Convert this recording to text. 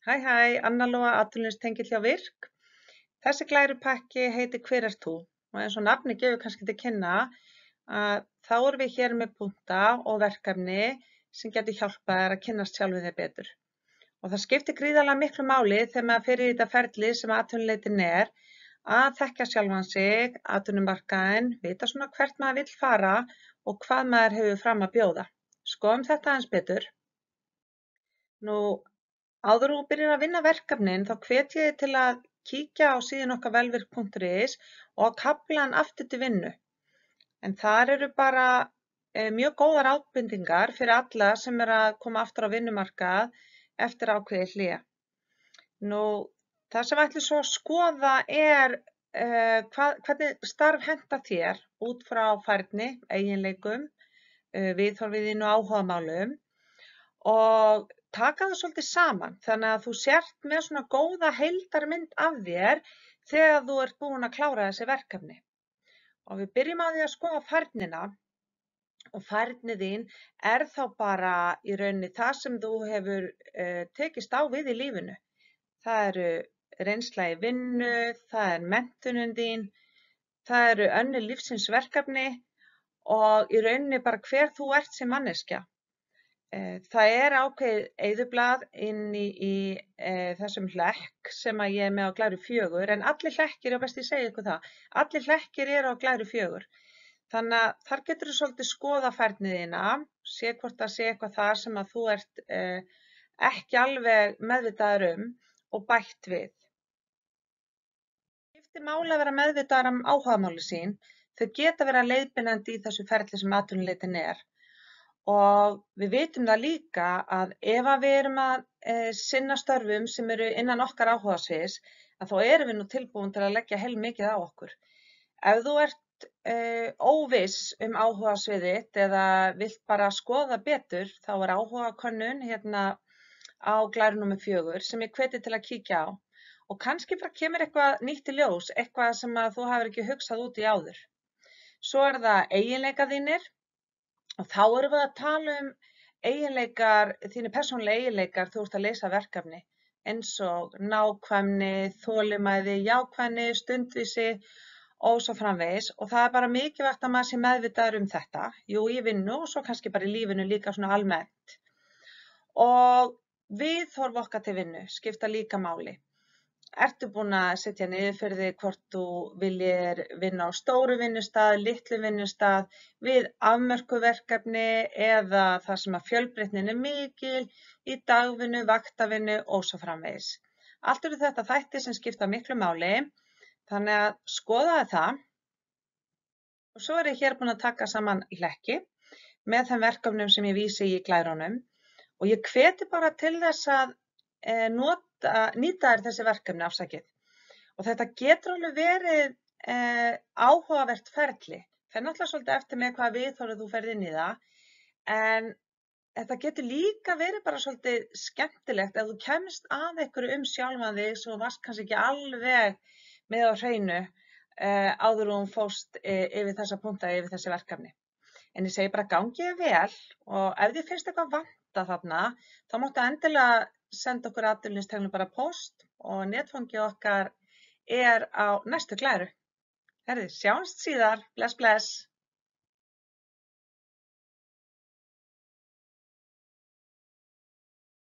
Hæ, Anna Lóa, atvinnulífstengill hjá Virk. Þessi glærupakki heitir Hver ert þú? Og eins og nafnið gefur kannski til kynna, þá erum við hér með punkta og verkefni sem getur hjálpað þér að kynnast sjálfum þér betur. Og það skiptir gríðarlega miklu máli þegar maður fer í þetta ferli sem atvinnuleitin er, að þekkja sjálfan sig, atvinnumarkaðinn, vita svona hvert maður vill fara og hvað maður hefur fram að bjóða. Skoðum þetta aðeins betur. Nú, áður en þú byrjar að vinna verkefnin þá hvet ég þig til að kíkja á síðan okkar velvirk.is og á kaflann aftur til vinnu. En þar eru bara mjög góðar ábendingar fyrir alla sem eru að koma aftur á vinnumarkað eftir ákveðið hlé. Nú, það sem við ætlum svo að skoða er hvernig starf hentar þér út frá færni, eiginleikum, viðhorfi þínu og áhugamálum og taka það svolítið saman þannig að þú sért með svona góða heildarmynd af þér þegar þú ert búin að klára þessi verkefni. Og við byrjum á því að skoða færnina og færni þín er þá bara í rauninni það sem þú hefur tekist á við í lífinu. Það eru reynsla í vinnu, það er menntunin þín, það eru önnur lífsins verkefni og í rauninni bara hver þú ert sem manneskja. Það er ákveðið eyðublað inn í þessum hlekk sem að ég er með á Glæru 4 en allir hlekkir, ég best ég segi ykkur það, allir hlekkir eru á Glæru 4. Þannig að þar getur þú svolítið skoða færni þína, sé hvort það sé eitthvað þar sem að þú ert ekki alveg meðvitaður og bætt við. Það skiptir máli að vera meðvitaður áhugamáli sín, þau geta vera leiðbeinandi í þessu ferli sem atvinnuleitin er. Og við vitum það líka að ef við erum að sinna störfum sem eru innan okkar áhugasviðs, að þá erum við nú tilbúin til að leggja heilmikið á okkur. Ef þú ert óviss áhugasviðið þitt eða vilt bara skoða betur, þá er áhugakönnun hérna á Glæru númer 4 sem ég hveti til að kíkja á. Og kannski bara kemur eitthvað nýtt í ljós, eitthvað sem að þú hefur ekki hugsað út í áður. Svo er það eiginleikar þínir. Og þá erum við að tala eiginleikar, þínir persónulega eiginleikar þú ert að leysa verkefni eins og nákvæmni, þolinmæði, jákvæðni, stundvísi og svo framvegis. Og það er bara mikilvægt að maður sé meðvitaður þetta, jú í vinnu og svo kannski bara í lífinu líka svona almennt. Og viðhorf okkar til vinnu skipta líka máli. Ertu búin að setja niður fyrir þig hvort þú viljir vinna á stóru vinnustað, litlu vinnustað, við afmörkuverkefni eða þar sem að fjölbreytnin er mikil, í dagvinnu, vaktavinnu og svo framvegis. Allt eru þetta þættir sem skipta miklu máli, þannig að skoðaðu það. Og svo er ég hér búin að taka saman hlekki með þeim verkefnum sem ég vísi í glærunum og ég hveti bara til þess að nýta þér þessi verkefni afsakið. Og þetta getur alveg verið áhugavert ferli. Það er náttúrulega svolítið eftir með hvaða viðhorf þú ferð inn í það. En þetta getur líka verið bara svolítið skemmtilegt ef þú kemst að einhverju sjálfan þig svo varst kannski ekki alveg með á hreinu áður og fórst yfir þessa punkta, yfir þessi verkefni. En ég segi bara gangið vel og ef þið finnst eitthvað vanta þarna, þá máttu endilega senda okkur atvinnulífstengill bara post og netfangið okkar er á næstu Glæru. Sjáumst síðar, bless bless.